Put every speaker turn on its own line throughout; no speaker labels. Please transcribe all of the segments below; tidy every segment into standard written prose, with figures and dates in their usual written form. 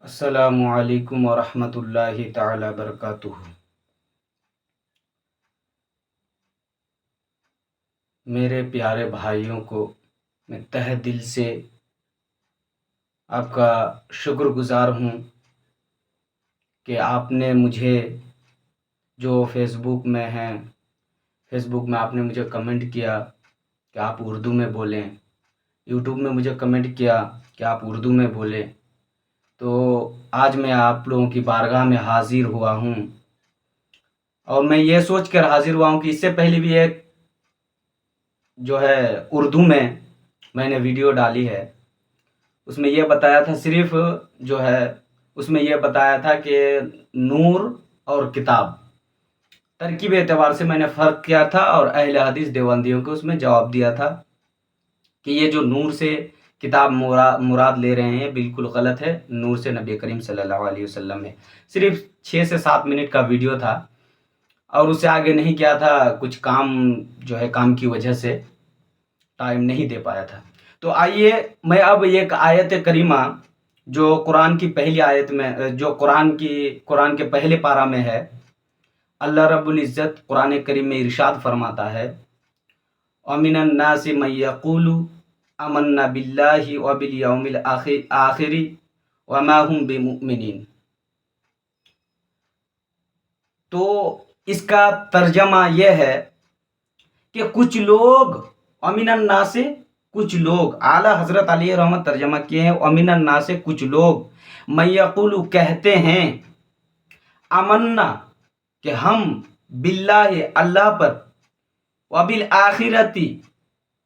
السلام علیکم ورحمۃ اللہ تعالی وبرکاتہ۔ میرے پیارے بھائیوں کو میں تہہ دل سے آپ کا شکر گزار ہوں کہ آپ نے مجھے جو فیس بک میں آپ نے مجھے کمنٹ کیا کہ آپ اردو میں بولیں، یوٹیوب میں مجھے کمنٹ کیا کہ آپ اردو میں بولیں، تو آج میں آپ لوگوں کی بارگاہ میں حاضر ہوا ہوں، اور میں یہ سوچ کر حاضر ہوا ہوں کہ اس سے پہلے بھی ایک جو ہے اردو میں نے ویڈیو ڈالی ہے، اس میں یہ بتایا تھا صرف جو ہے اس میں یہ بتایا تھا کہ نور اور کتاب ترکیب اعتبار سے میں نے فرق کیا تھا، اور اہل حدیث دیوبندیوں کو اس میں جواب دیا تھا کہ یہ جو نور سے کتاب مراد لے رہے ہیں بالکل غلط ہے، نور سے نبی کریم صلی اللہ علیہ وسلم ہے۔ صرف 6 سے 7 منٹ کا ویڈیو تھا، اور اس سے آگے نہیں کیا تھا، کچھ کام کی وجہ سے ٹائم نہیں دے پایا تھا۔ تو آئیے میں اب ایک آیت کریمہ جو قرآن کی پہلی آیت میں، جو قرآن کے پہلے پارہ میں ہے، اللہ رب العزت قرآن کریم میں ارشاد فرماتا ہے، وَمِنَ النَّاسِ مَن يَقُولُ آمَنَّا بِاللَّهِ وَبِالْيَوْمِ الْآخِرِ وَمَا هُم بِمُؤْمِنِينَ۔ تو اس کا ترجمہ یہ ہے کہ کچھ لوگ، وَمِنَ النَّاسِ کچھ لوگ، اعلیٰ حضرت علیہ رحمت ترجمہ کیے ہیں، وَمِنَ النَّاسِ کچھ لوگ، مَن یقول کہتے ہیں، آمنا کہ ہم، باللہ اللہ پر، وبالآخرتی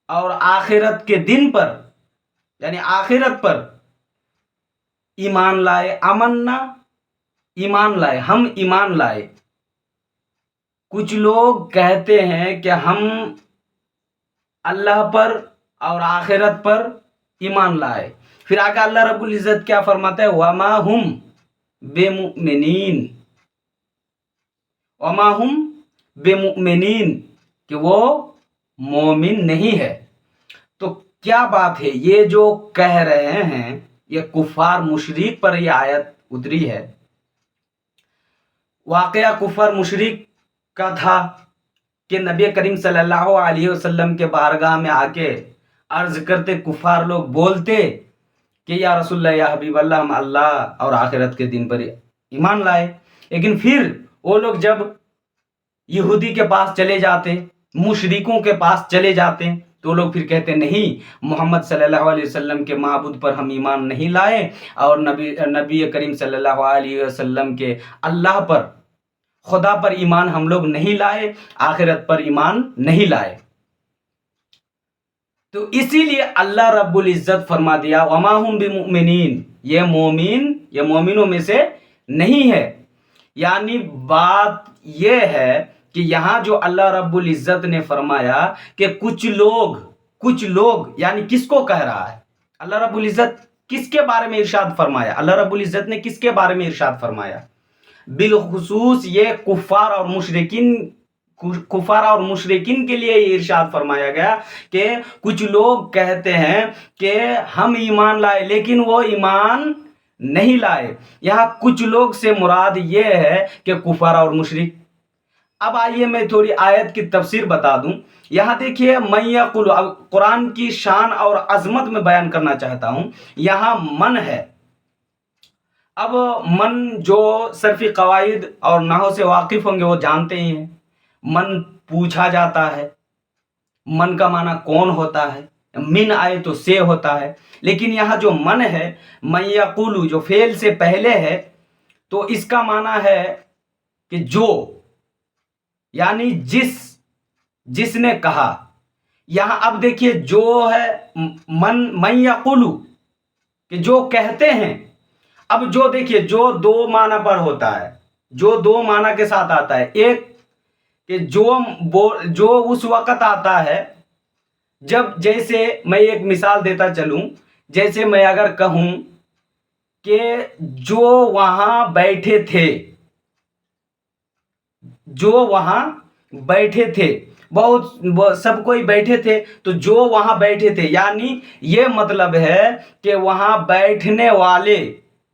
اور آخرت کے دن پر، یعنی آخرت پر ایمان لائے، آمنا ایمان لائے، ہم ایمان لائے۔ کچھ لوگ کہتے ہیں کہ ہم اللہ پر اور آخرت پر ایمان لائے، پھر آگے اللہ رب العزت کیا فرماتا ہے، وَمَا هُم بِمُؤْمِنِينَ، وَمَا هُم بِمُؤْمِنِينَ کہ وہ مومن نہیں ہے۔ تو کیا بات ہے، یہ جو کہہ رہے ہیں یہ کفار مشرک پر یہ آیت اتری ہے۔ واقعہ کفار مشرک کا تھا کہ نبی کریم صلی اللہ علیہ وسلم کے بارگاہ میں آ کے عرض کرتے، کفار لوگ بولتے کہ یا رسول اللہ، یا حبیب اللہ، ہم اللہ اور آخرت کے دن پر ایمان لائے، لیکن پھر وہ لوگ جب یہودی کے پاس چلے جاتے، مشرکوں کے پاس چلے جاتے، تو لوگ پھر کہتے نہیں، محمد صلی اللہ علیہ وسلم کے معبود پر ہم ایمان نہیں لائے، اور نبی کریم صلی اللہ علیہ وسلم کے اللہ پر، خدا پر ایمان ہم لوگ نہیں لائے، آخرت پر ایمان نہیں لائے۔ تو اسی لیے اللہ رب العزت فرما دیا، وما ہم بمؤمنین، یہ مومنوں میں سے نہیں ہے۔ یعنی بات یہ ہے کہ یہاں جو اللہ رب العزت نے فرمایا کہ کچھ لوگ یعنی کس کو کہہ رہا ہے؟ اللہ رب العزت کس کے بارے میں ارشاد فرمایا؟ اللہ رب العزت نے کس کے بارے میں ارشاد فرمایا؟ بالخصوص یہ کفار اور مشرکین کے لیے یہ ارشاد فرمایا گیا کہ کچھ لوگ کہتے ہیں کہ ہم ایمان لائے، لیکن وہ ایمان نہیں لائے۔ یہاں کچھ لوگ سے مراد یہ ہے کہ کفار اور مشرک۔ اب آئیے میں تھوڑی آیت کی تفسیر بتا دوں۔ یہاں دیکھیے، من یقول، قرآن کی شان اور عظمت میں بیان کرنا چاہتا ہوں۔ یہاں من ہے۔ اب من جو صرفی قواعد اور نحو سے واقف ہوں گے وہ جانتے ہی ہیں، من پوچھا جاتا ہے، من کا معنی کون ہوتا ہے، من آئے تو سے ہوتا ہے، لیکن یہاں جو من ہے، من یقول جو فعل سے پہلے ہے، تو اس کا معنی ہے کہ جو، یعنی جس نے کہا۔ یہاں اب دیکھیے جو ہے من یقول کہ جو کہتے ہیں۔ اب جو دیکھیے، جو دو معنی پر ہوتا ہے، جو دو معنی کے ساتھ آتا ہے۔ ایک کہ جو اس وقت آتا ہے جب، جیسے میں ایک مثال دیتا چلوں، جیسے میں اگر کہوں کہ جو وہاں بیٹھے تھے، بہت سب کوئی بیٹھے تھے، تو جو وہاں بیٹھے تھے، یعنی یہ مطلب ہے کہ وہاں بیٹھنے والے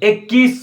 21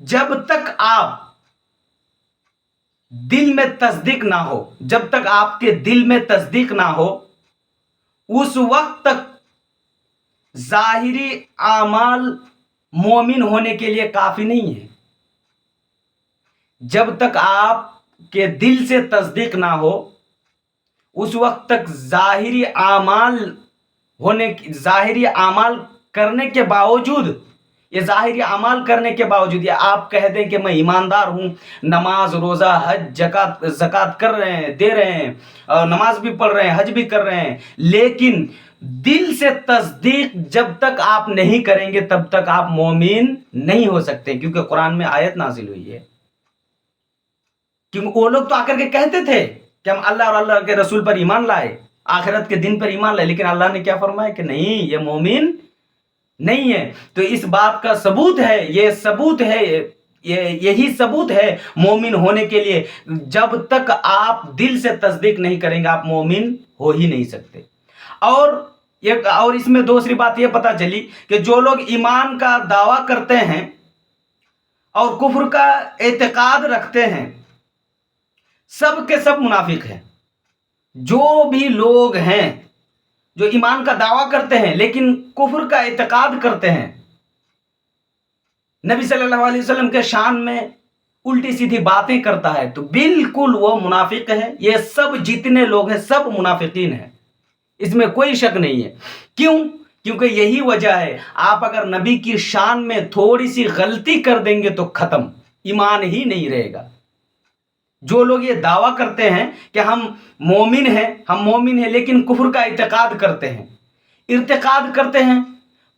جب تک آپ دل میں تصدیق نہ ہو، جب تک آپ کے دل میں تصدیق نہ ہو، اس وقت تک ظاہری اعمال مومن ہونے کے لیے کافی نہیں ہے۔ جب تک آپ کے دل سے تصدیق نہ ہو، اس وقت تک ظاہری اعمال کرنے کے باوجود، یہ آپ کہہ دیں کہ میں ایماندار ہوں، نماز روزہ حج زکوٰۃ کر رہے ہیں، دے رہے ہیں، اور نماز بھی پڑھ رہے ہیں، حج بھی کر رہے ہیں، لیکن دل سے تصدیق جب تک آپ نہیں کریں گے تب تک آپ مومن نہیں ہو سکتے، کیونکہ قرآن میں آیت نازل ہوئی ہے۔ کیونکہ وہ لوگ تو آ کر کے کہتے تھے کہ ہم اللہ اور اللہ کے رسول پر ایمان لائے، آخرت کے دن پر ایمان لائے، لیکن اللہ نے کیا فرمایا کہ نہیں، یہ مومن نہیں ہے۔ تو اس بات کا ثبوت ہے، یہی ثبوت ہے مومن ہونے کے لیے، جب تک آپ دل سے تصدیق نہیں کریں گے آپ مومن ہو ہی نہیں سکتے۔ اور اس میں دوسری بات یہ پتہ چلی کہ جو لوگ ایمان کا دعویٰ کرتے ہیں اور کفر کا اعتقاد رکھتے ہیں، سب کے سب منافق ہیں۔ جو بھی لوگ ہیں جو ایمان کا دعویٰ کرتے ہیں لیکن کفر کا اعتقاد کرتے ہیں، نبی صلی اللہ علیہ وسلم کے شان میں الٹی سیدھی باتیں کرتا ہے، تو بالکل وہ منافق ہے۔ یہ سب جتنے لوگ ہیں سب منافقین ہیں، اس میں کوئی شک نہیں ہے۔ کیوں؟ کیونکہ یہی وجہ ہے، آپ اگر نبی کی شان میں تھوڑی سی غلطی کر دیں گے تو ختم، ایمان ہی نہیں رہے گا۔ جو لوگ یہ دعویٰ کرتے ہیں کہ ہم مومن ہیں لیکن کفر کا ارتکاب کرتے ہیں،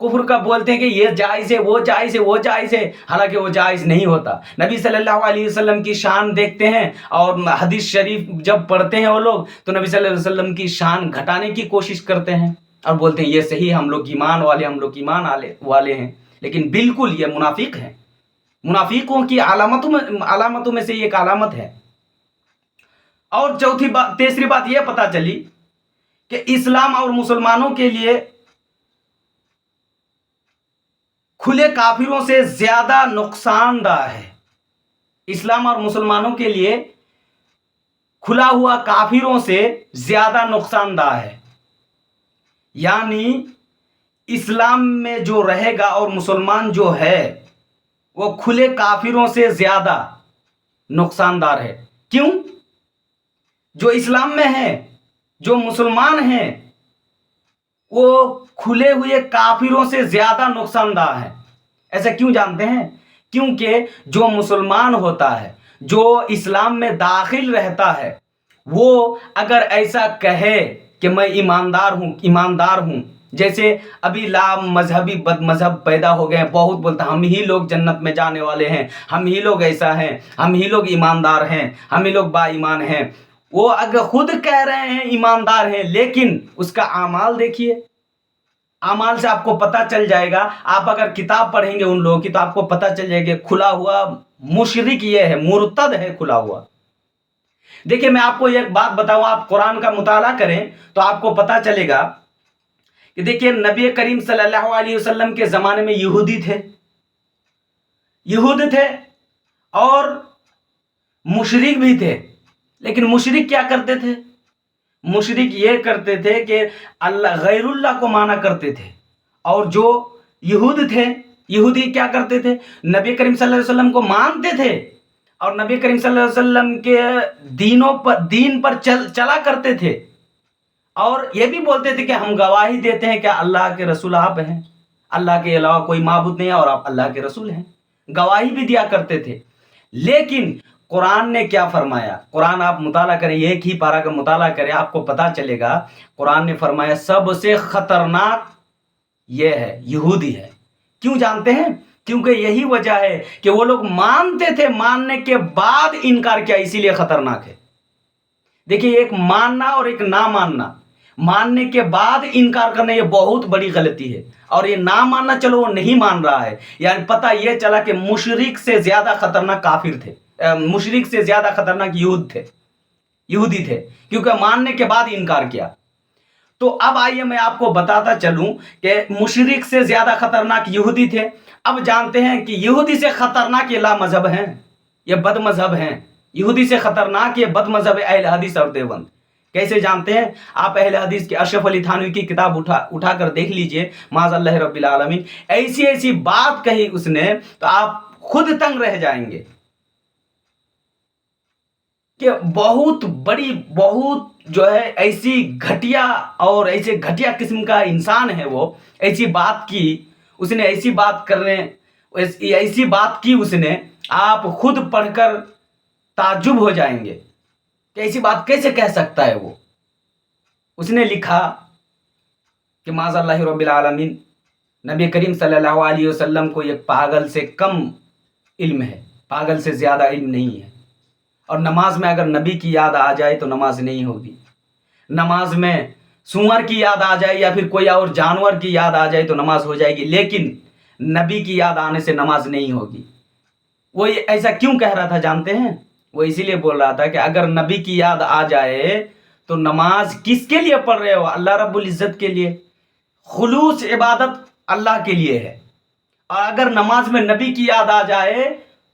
کفر کا بولتے ہیں کہ یہ جائز ہے، وہ جائز ہے، وہ جائز ہے، حالانکہ وہ جائز نہیں ہوتا۔ نبی صلی اللہ علیہ وسلم کی شان دیکھتے ہیں اور حدیث شریف جب پڑھتے ہیں وہ لوگ تو نبی صلی اللہ علیہ وسلم کی شان گھٹانے کی کوشش کرتے ہیں اور بولتے ہیں یہ صحیح، ہم لوگ ایمان والے ہیں، لیکن بالکل یہ منافق ہیں۔ منافقوں کی علامتوں میں سے یہ ایک علامت ہے۔ اور تیسری بات یہ پتہ چلی کہ اسلام اور مسلمانوں کے لیے کھلے کافروں سے زیادہ نقصان دہ ہے۔ اسلام اور مسلمانوں کے لیے کھلا ہوا کافروں سے زیادہ نقصان دہ ہے، یعنی اسلام میں جو رہے گا اور مسلمان جو ہے وہ کھلے کافروں سے زیادہ نقصان دہ ہے۔ کیوں؟ جو اسلام میں ہے، جو مسلمان ہیں، وہ کھلے ہوئے کافروں سے زیادہ نقصان دہ ہے۔ ایسا کیوں جانتے ہیں؟ کیونکہ جو مسلمان ہوتا ہے، جو اسلام میں داخل رہتا ہے، وہ اگر ایسا کہے کہ میں ایماندار ہوں، جیسے ابھی مذہبی بد مذہب پیدا ہو گئے ہیں، بہت بولتا ہم ہی لوگ جنت میں جانے والے ہیں، ہم ہی لوگ ایسا ہیں، ہم ہی لوگ ایماندار ہیں، ہم ہی لوگ با ایمان ہیں۔ وہ اگر خود کہہ رہے ہیں ایماندار ہیں، لیکن اس کا اعمال دیکھیے، اعمال سے آپ کو پتہ چل جائے گا۔ آپ اگر کتاب پڑھیں گے ان لوگوں کی تو آپ کو پتہ چل جائے گا کھلا ہوا مشرک یہ ہے، مرتد ہے کھلا ہوا۔ دیکھیں میں آپ کو ایک بات بتاؤں، آپ قرآن کا مطالعہ کریں تو آپ کو پتہ چلے گا کہ دیکھیں نبی کریم صلی اللہ علیہ وسلم کے زمانے میں یہودی تھے اور مشرک بھی تھے، لیکن مشرک کیا کرتے تھے؟ مشرک یہ کرتے تھے کہ غیر اللہ کو مانا کرتے تھے، اور جو یہودی کیا کرتے تھے؟ نبی کریم صلی اللہ علیہ وسلم کو مانتے تھے اور نبی کریم صلی اللہ علیہ وسلم کے دین پر چلا کرتے تھے، اور یہ بھی بولتے تھے کہ ہم گواہی دیتے ہیں کہ اللہ کے رسول آپ ہیں، اللہ کے علاوہ کوئی معبود نہیں ہے اور آپ اللہ کے رسول ہیں، گواہی بھی دیا کرتے تھے۔ لیکن قرآن نے کیا فرمایا؟ قرآن آپ مطالعہ کریں، ایک ہی پارہ کا مطالعہ کریں، آپ کو پتہ چلے گا۔ قرآن نے فرمایا سب سے خطرناک یہ ہے، یہودی ہے۔ کیوں جانتے ہیں؟ کیونکہ یہی وجہ ہے کہ وہ لوگ مانتے تھے، ماننے کے بعد انکار کیا، اسی لیے خطرناک ہے۔ دیکھیے ایک ماننا اور ایک نہ ماننا، ماننے کے بعد انکار کرنا یہ بہت بڑی غلطی ہے، اور یہ نہ ماننا چلو وہ نہیں مان رہا ہے، یعنی پتہ یہ چلا کہ مشرک سے زیادہ خطرناک کافر تھے، مشرک سے زیادہ خطرناک یہودی تھے، کیونکہ ماننے کے بعد انکار کیا۔ تو اب آئیے میں آپ کو بتاتا چلوں کہ مشرک سے زیادہ خطرناک یہودی تھے۔ اب جانتے ہیں کہ یہودی سے خطرناک یہ لا مذہب ہیں، یہ بد مذہب ہیں، یہودی سے خطرناک یہ بد مذہب اہل حدیث اور دیوبند۔ کیسے جانتے ہیں؟ آپ اہل حدیث کے اشرف علی تھانوی کی کتاب اٹھا کر دیکھ لیجئے، معاذ اللہ رب العالمین، ایسی ایسی بات کہی اس نے تو آپ خود تنگ رہ جائیں گے کہ بہت بڑی، بہت جو ہے ایسی گھٹیا اور ایسے گھٹیا قسم کا انسان ہے وہ، ایسی بات کی اس نے، ایسی بات کرنے، ایسی بات کی اس نے، آپ خود پڑھ کر تعجب ہو جائیں گے کہ ایسی بات کیسے کہہ سکتا ہے وہ۔ اس نے لکھا کہ معاذ اللہ رب العالمین، نبی کریم صلی اللہ علیہ وسلم کو ایک پاگل سے کم علم ہے، پاگل سے زیادہ علم نہیں ہے، اور نماز میں اگر نبی کی یاد آ جائے تو نماز نہیں ہوگی، نماز میں سور کی یاد آ جائے یا پھر کوئی اور جانور کی یاد آ جائے تو نماز ہو جائے گی، لیکن نبی کی یاد آنے سے نماز نہیں ہوگی۔ وہ ایسا کیوں کہہ رہا تھا جانتے ہیں؟ وہ اسی لیے بول رہا تھا کہ اگر نبی کی یاد آ جائے تو نماز کس کے لیے پڑھ رہے ہو؟ اللہ رب العزت کے لیے، خلوص عبادت اللہ کے لیے ہے، اور اگر نماز میں نبی کی یاد آ جائے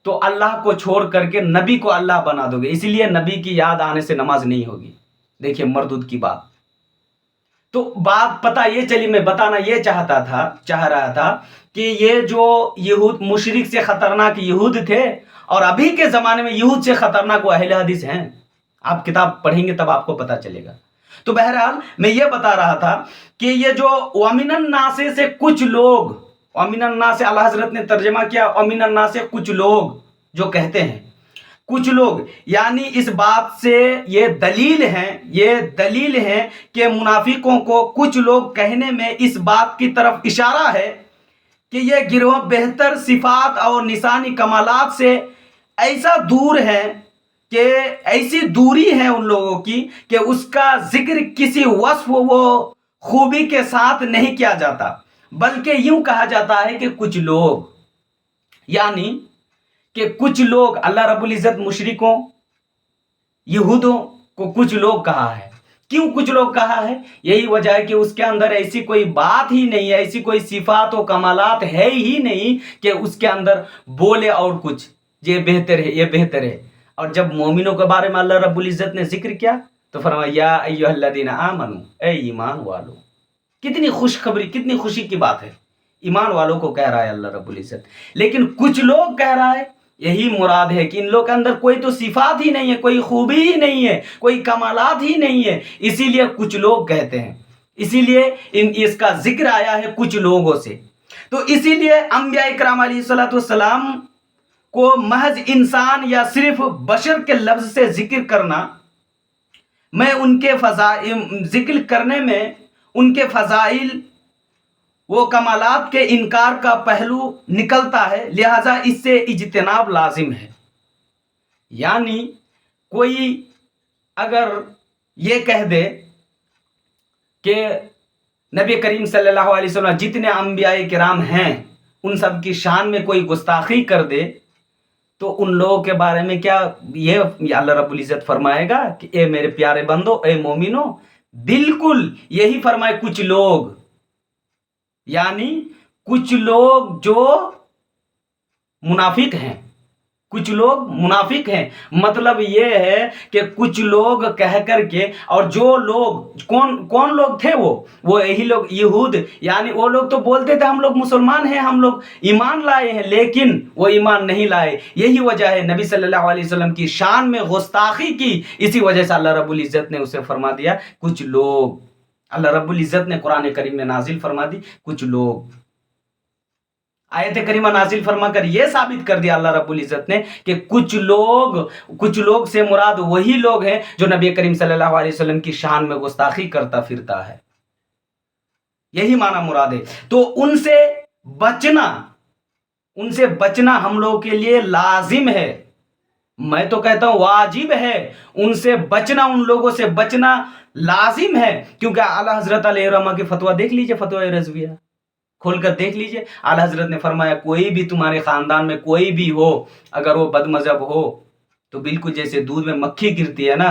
تو اللہ کو چھوڑ کر کے نبی کو اللہ بنا دو گے، اسی لیے نبی کی یاد آنے سے نماز نہیں ہوگی۔ دیکھیے مردود کی بات۔ تو بات پتہ یہ چلی، میں بتانا یہ چاہ رہا تھا کہ یہ جو یہود مشرک سے خطرناک یہود تھے، اور ابھی کے زمانے میں یہود سے خطرناک وہ اہل حدیث ہیں۔ آپ کتاب پڑھیں گے تب آپ کو پتہ چلے گا۔ تو بہرحال میں یہ بتا رہا تھا کہ یہ جو وَمِنَ النَّاسِ سے کچھ لوگ، وَمِنَ النَّاسِ اللہ حضرت نے ترجمہ کیا وَمِنَ النَّاسِ کچھ لوگ جو کہتے ہیں، کچھ لوگ، یعنی اس بات سے یہ دلیل ہے کہ منافقوں کو کچھ لوگ کہنے میں اس بات کی طرف اشارہ ہے کہ یہ گروہ بہتر صفات اور نسانی کمالات سے ایسا دور ہے کہ ایسی دوری ہے ان لوگوں کی کہ اس کا ذکر کسی وصف و خوبی کے ساتھ نہیں کیا جاتا، بلکہ یوں کہا جاتا ہے کہ کچھ لوگ، یعنی کہ کچھ لوگ، اللہ رب العزت مشرکوں یہودوں کو کچھ لوگ کہا ہے۔ کیوں کچھ لوگ کہا ہے؟ یہی وجہ ہے کہ اس کے اندر ایسی کوئی بات ہی نہیں ہے، ایسی کوئی صفات و کمالات ہے ہی نہیں کہ اس کے اندر بولے اور کچھ یہ بہتر ہے، یہ بہتر ہے۔ اور جب مومنوں کے بارے میں اللہ رب العزت نے ذکر کیا تو فرمایا یا ایھا الذین آمنو، اے ایمان والو۔ کتنی خوشخبری، کتنی خوشی کی بات ہے، ایمان والوں کو کہہ رہا ہے اللہ رب العزت۔ لیکن کچھ لوگ کہہ رہا ہے، یہی مراد ہے کہ ان لوگوں کے اندر کوئی تو صفات ہی نہیں ہے، کوئی خوبی ہی نہیں ہے، کوئی کمالات ہی نہیں ہے، اسی لیے کچھ لوگ کہتے ہیں، اسی لیے اس کا ذکر آیا ہے کچھ لوگوں سے۔ تو اسی لیے انبیاء اکرام علیہ الصلوۃ والسلام کو محض انسان یا صرف بشر کے لفظ سے ذکر کرنا، میں ان کے ذکر کرنے میں ان کے فضائل وہ کمالات کے انکار کا پہلو نکلتا ہے، لہذا اس سے اجتناب لازم ہے۔ یعنی کوئی اگر یہ کہہ دے کہ نبی کریم صلی اللہ علیہ وسلم جتنے انبیاء کرام ہیں ان سب کی شان میں کوئی گستاخی کر دے تو ان لوگوں کے بارے میں کیا یہ اللہ رب العزت فرمائے گا کہ اے میرے پیارے بندو، اے مومنو؟ بالکل یہی فرمائے کچھ لوگ، یعنی کچھ لوگ جو منافق ہیں، کچھ لوگ منافق ہیں، مطلب یہ ہے کہ کچھ لوگ کہہ کر کے، اور جو لوگ کون لوگ تھے وہ یہی لوگ یہود، یعنی وہ لوگ تو بولتے تھے ہم لوگ مسلمان ہیں، ہم لوگ ایمان لائے ہیں، لیکن وہ ایمان نہیں لائے۔ یہی وجہ ہے نبی صلی اللہ علیہ وسلم کی شان میں گستاخی کی، اسی وجہ سے اللہ رب العزت نے اسے فرما دیا کچھ لوگ۔ اللہ رب العزت نے قرآن کریم میں نازل فرما دی کچھ لوگ، آیت کریمہ نازل فرما کر یہ ثابت کر دیا اللہ رب العزت نے کہ کچھ لوگ سے مراد وہی لوگ ہیں جو نبی کریم صلی اللہ علیہ وسلم کی شان میں گستاخی کرتا پھرتا ہے، یہی معنی مراد ہے۔ تو ان سے بچنا ہم لوگوں کے لیے لازم ہے، میں تو کہتا ہوں واجب ہے، ان سے بچنا، ان لوگوں سے بچنا لازم ہے، کیونکہ اعلیٰ حضرت علیہ الرحمہ کے فتویٰ دیکھ لیجئے، فتویٰ رضویہ کھول کر دیکھ لیجئے، اعلیٰ حضرت نے فرمایا کوئی بھی تمہارے خاندان میں کوئی بھی ہو، اگر وہ بد مذہب ہو تو بالکل جیسے دودھ میں مکھی گرتی ہے نا،